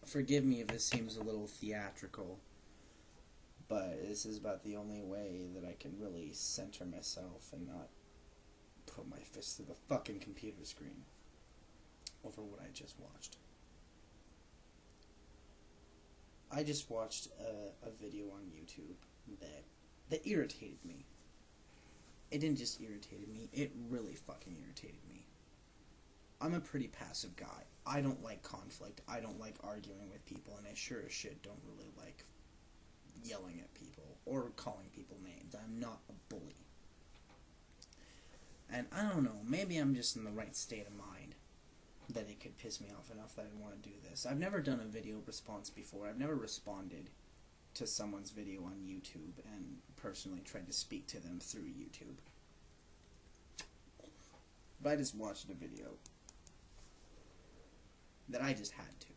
Forgive me if this seems a little theatrical, but this is about the only way that I can really center myself and not put my fist through the fucking computer screen over what I just watched. I just watched a video on YouTube that irritated me. It didn't just irritate me, it really fucking irritated me. I'm a pretty passive guy. I don't like conflict. I don't like arguing with people, and I sure as shit don't really like yelling at people or calling people names. I'm not a bully. And I don't know, maybe I'm just in the right state of mind that it could piss me off enough that I'd want to do this. I've never done a video response before. I've never responded to someone's video on YouTube and personally tried to speak to them through YouTube. But I just watched a video that I just had to.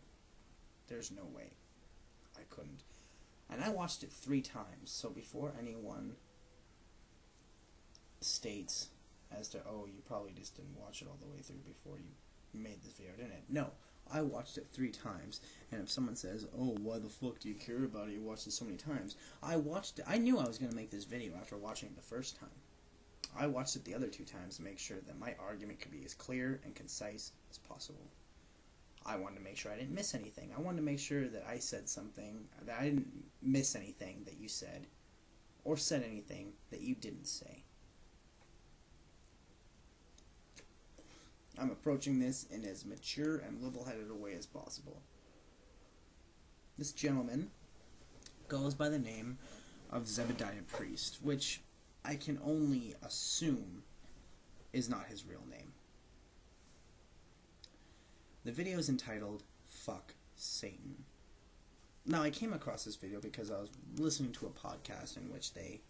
There's no way I couldn't. And I watched it 3 times, so before anyone states as to, oh, you probably just didn't watch it all the way through before you made this video, didn't it? No, I watched it 3 times, and if someone says, oh, why the fuck do you care about it? You watched it so many times. I watched it. I knew I was going to make this video after watching it the first time. I watched it the other 2 times to make sure that my argument could be as clear and concise as possible. I wanted to make sure I didn't miss anything. I wanted to make sure that I said something, that I didn't miss anything that you said, or said anything that you didn't say. I'm approaching this in as mature and level-headed a way as possible. This gentleman goes by the name of Zebadiah Priest, which I can only assume is not his real name. The video is entitled, Fuck Satan. Now, I came across this video because I was listening to a podcast in which they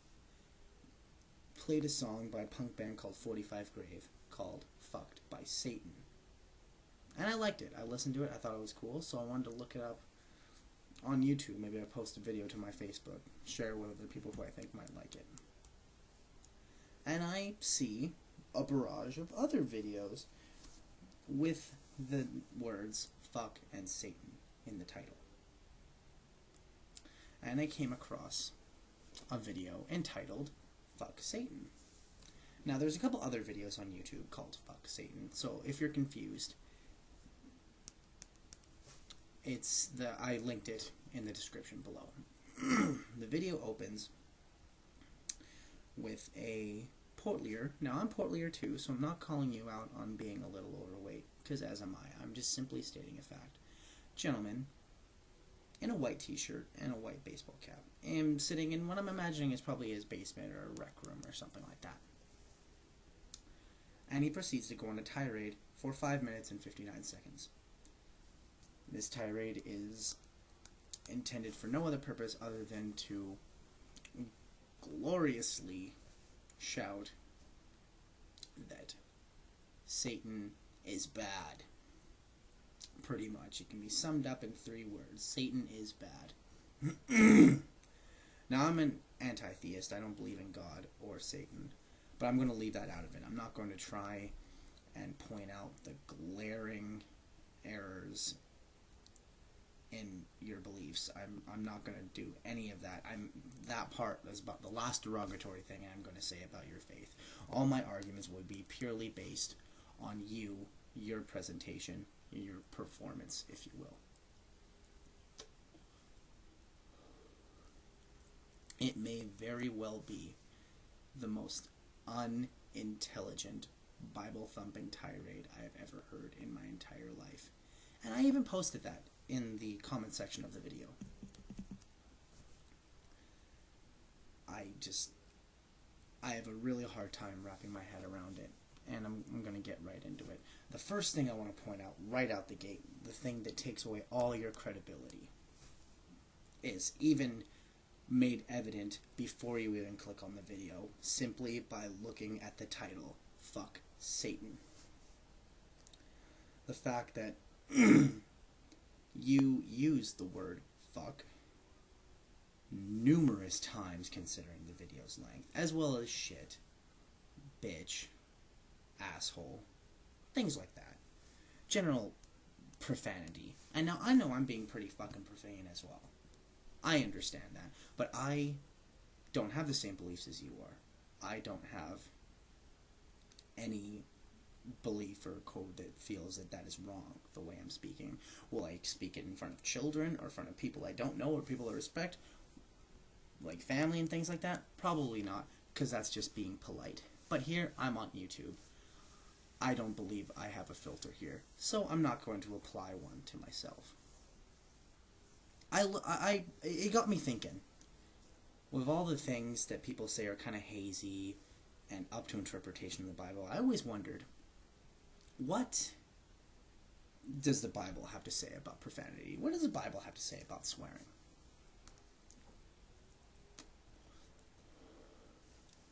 played a song by a punk band called 45 Grave called Fucked by Satan. And I liked it. I listened to it. I thought it was cool, so I wanted to look it up on YouTube. Maybe I'll post a video to my Facebook, share it with other people who I think might like it. And I see a barrage of other videos with the words fuck and Satan in the title. And I came across a video entitled Fuck Satan. Now, there's a couple other videos on YouTube called Fuck Satan, so if you're confused, I linked it in the description below. The video opens with a portlier. Now, I'm portlier too, so I'm not calling you out on being a little overweight, because as am I. I'm just simply stating a fact. Gentleman in a white t-shirt and a white baseball cap, and sitting in what I'm imagining is probably his basement or a rec room or something like that. And he proceeds to go on a tirade for 5 minutes and 59 seconds. This tirade is intended for no other purpose other than to gloriously shout that Satan is bad. Pretty much. It can be summed up in 3 words. Satan is bad. Now, I'm an anti-theist. I don't believe in God or Satan. But I'm going to leave that out of it. I'm not going to try and point out the glaring errors in your beliefs. I'm not going to do any of that. That part is about the last derogatory thing I'm going to say about your faith. All my arguments would be purely based on you, your presentation, your performance, if you will. It may very well be the most unintelligent, Bible-thumping tirade I have ever heard in my entire life. And I even posted that in the comment section of the video. I have a really hard time wrapping my head around it, and I'm going to get right into it. The first thing I want to point out right out the gate, the thing that takes away all your credibility, is even made evident before you even click on the video, simply by looking at the title, Fuck Satan. The fact that you use the word fuck numerous times considering the video's length, as well as shit, bitch, asshole, things like that. General profanity. And now I know I'm being pretty fucking profane as well. I understand that. But I don't have the same beliefs as you are. I don't have any belief or code that feels that that is wrong the way I'm speaking. Will I speak it in front of children or in front of people I don't know or people I respect, like family and things like that? Probably not, because that's just being polite. But here, I'm on YouTube. I don't believe I have a filter here, so I'm not going to apply one to myself. It got me thinking. With all the things that people say are kind of hazy and up to interpretation of the Bible, I always wondered, what does the Bible have to say about profanity? What does the Bible have to say about swearing?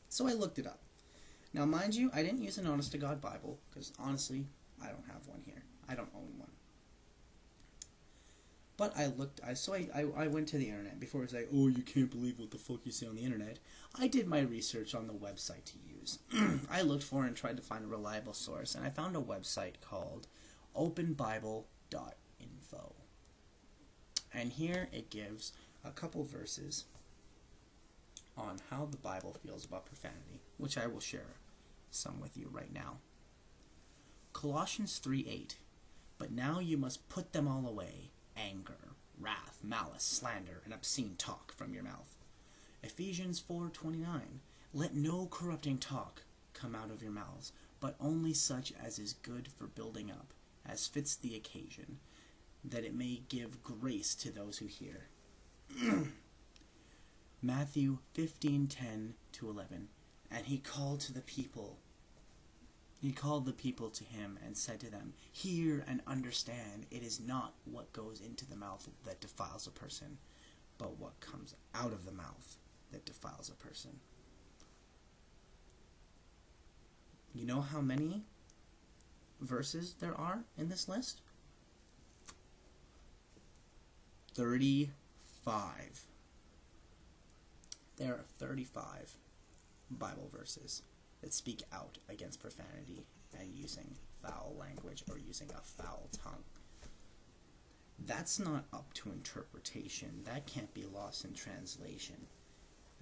So I looked it up. Now, mind you, I didn't use an honest-to-God Bible, because honestly, I don't have one here. I don't own one. But I went to the internet. Before I was like, oh, you can't believe what the fuck you say on the internet. I did my research on the website to use. I looked for and tried to find a reliable source, and I found a website called openbible.info. And here it gives a couple verses on how the Bible feels about profanity, which I will share some with you right now. Colossians 3:8, but now you must put them all away, anger, wrath, malice, slander, and obscene talk from your mouth. Ephesians 4:29, let no corrupting talk come out of your mouths, but only such as is good for building up, as fits the occasion, that it may give grace to those who hear. Matthew 15:10-11, and he called the people to him and said to them, hear and understand, it is not what goes into the mouth that defiles a person, but what comes out of the mouth that defiles a person. You know how many verses there are in this list? 35. There are 35 Bible verses that speak out against profanity and using foul language or using a foul tongue. That's not up to interpretation. That can't be lost in translation.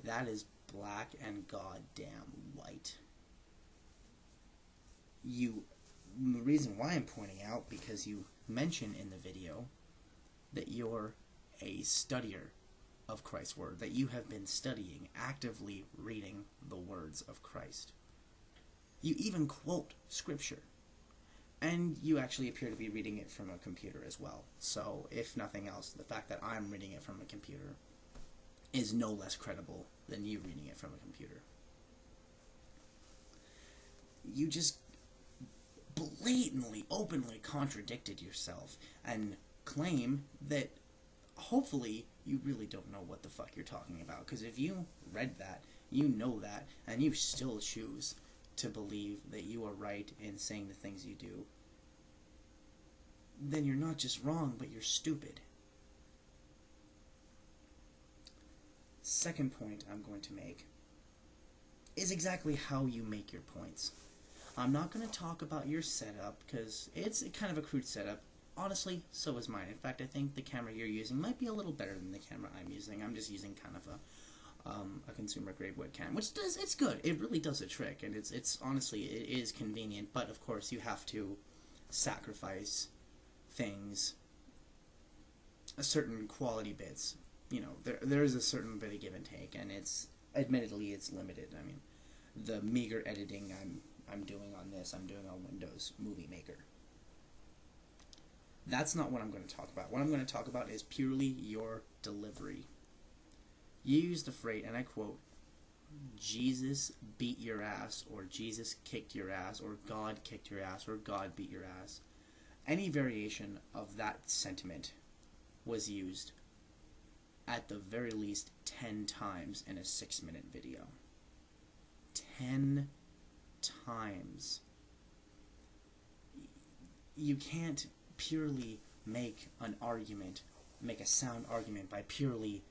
That is black and goddamn white. The reason why I'm pointing out, because you mention in the video that you're a studier of Christ's word, that you have been studying, actively reading the words of Christ. You even quote scripture, and you actually appear to be reading it from a computer as well. So, if nothing else, the fact that I'm reading it from a computer is no less credible than you reading it from a computer. You just blatantly, openly contradicted yourself and claim that hopefully you really don't know what the fuck you're talking about. Because if you read that, you know that, and you still choose to believe that you are right in saying the things you do, then you're not just wrong, but you're stupid. Second point I'm going to make is exactly how you make your points. I'm not going to talk about your setup, because it's kind of a crude setup. Honestly, so is mine. In fact, I think the camera you're using might be a little better than the camera I'm using. I'm just using kind of a consumer-grade webcam, which it's good. It really does a trick, and it's honestly, it is convenient, but of course you have to sacrifice things, a certain quality bits. You know, there is a certain bit of give and take, and admittedly it's limited. I mean, the meager editing I'm doing on this, I'm doing on Windows Movie Maker. That's not what I'm going to talk about. What I'm going to talk about is purely your delivery. You use the phrase, and I quote, Jesus beat your ass, or Jesus kicked your ass, or God kicked your ass, or God beat your ass. Any variation of that sentiment was used at the very least 10 times in a 6-minute video. 10 times. You can't purely make an argument, make a sound argument by purely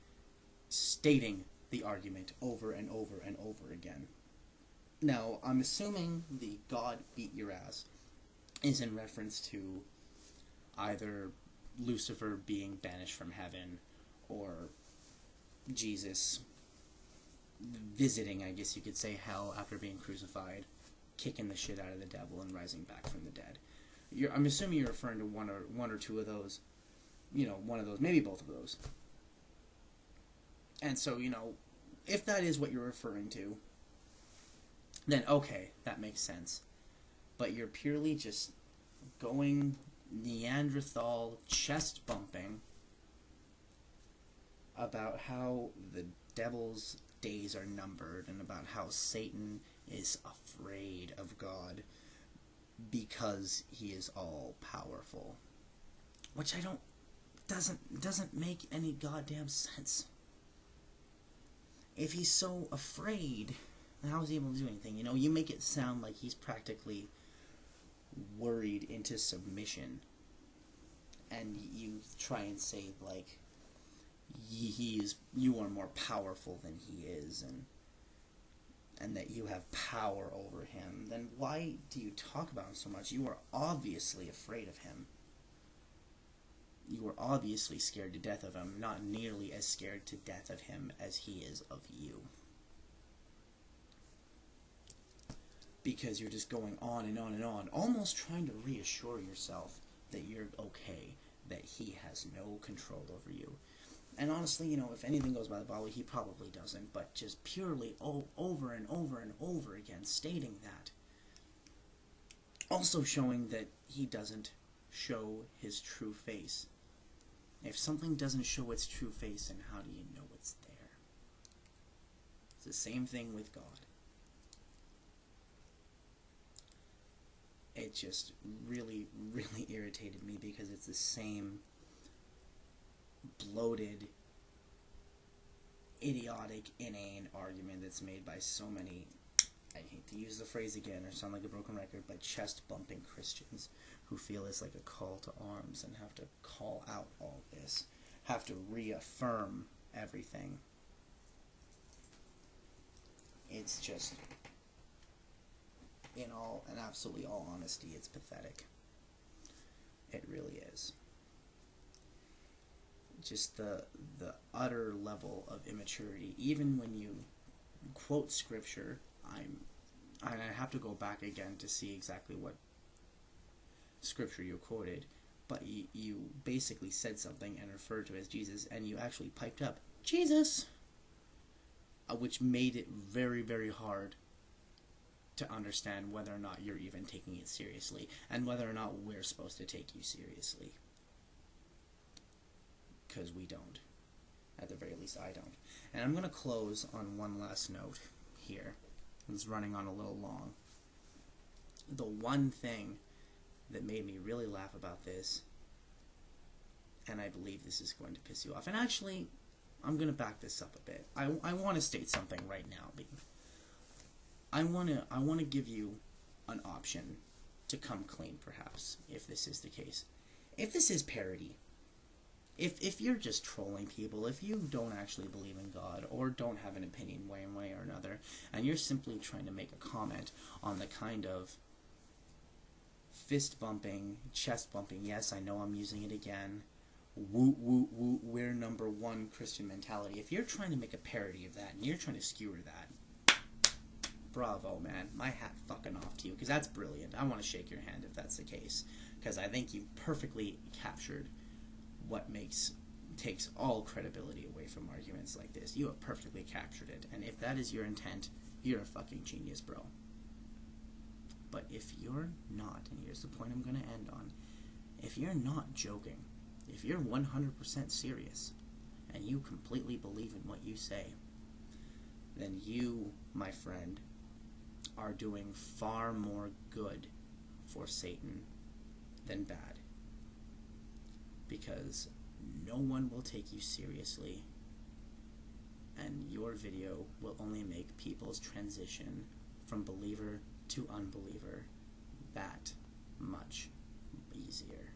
stating the argument over and over and over again. Now, I'm assuming the God beat your ass is in reference to either Lucifer being banished from heaven, or Jesus visiting, I guess you could say, hell after being crucified, kicking the shit out of the devil and rising back from the dead. I'm assuming you're referring to one or two of those. One of those, maybe both of those. And so, if that is what you're referring to, then okay, that makes sense. But you're purely just going Neanderthal chest bumping about how the devil's days are numbered and about how Satan is afraid of God because he is all powerful, which doesn't make any goddamn sense. If he's so afraid, then how is he able to do anything? You make it sound like he's practically worried into submission, and you try and say like you are more powerful than he is, and that you have power over him. Then why do you talk about him so much? You are obviously afraid of him. You are obviously scared to death of him, not nearly as scared to death of him as he is of you. Because you're just going on and on and on, almost trying to reassure yourself that you're okay, that he has no control over you. And honestly, if anything goes by the Bible, he probably doesn't, but just purely over and over and over again stating that. Also showing that he doesn't show his true face. If something doesn't show its true face, then how do you know it's there? It's the same thing with God. It just really, really irritated me because it's the same bloated, idiotic, inane argument that's made by so many, I hate to use the phrase again or sound like a broken record, but chest-bumping Christians who feel it's like a call to arms and have to call out all this, have to reaffirm everything. It's just, in absolutely all honesty, it's pathetic. It really is. Just the utter level of immaturity. Even when you quote scripture, I have to go back again to see exactly what scripture you quoted, but you basically said something and referred to it as Jesus, and you actually piped up, Jesus! Which made it very, very hard to understand whether or not you're even taking it seriously, and whether or not we're supposed to take you seriously. Because we don't. At the very least, I don't. And I'm going to close on one last note here. It's running on a little long. The one thing that made me really laugh about this, and I believe this is going to piss you off, and actually, I'm going to back this up a bit. I want to state something right now. I want to give you an option to come clean, perhaps, if this is the case. If this is parody, if you're just trolling people, if you don't actually believe in God, or don't have an opinion one way or another, and you're simply trying to make a comment on the kind of fist-bumping, chest-bumping, yes, I know I'm using it again, woot, woot, woot, we're number one Christian mentality, if you're trying to make a parody of that, and you're trying to skewer that, bravo, man. My hat fucking off to you, because that's brilliant. I want to shake your hand if that's the case, because I think you perfectly captured what takes all credibility away from arguments like this. You have perfectly captured it, and if that is your intent, you're a fucking genius, bro. But if you're not, and here's the point I'm going to end on, if you're not joking, if you're 100% serious, and you completely believe in what you say, then you, my friend, are doing far more good for Satan than bad. Because no one will take you seriously, and your video will only make people's transition from believer to unbeliever that much easier.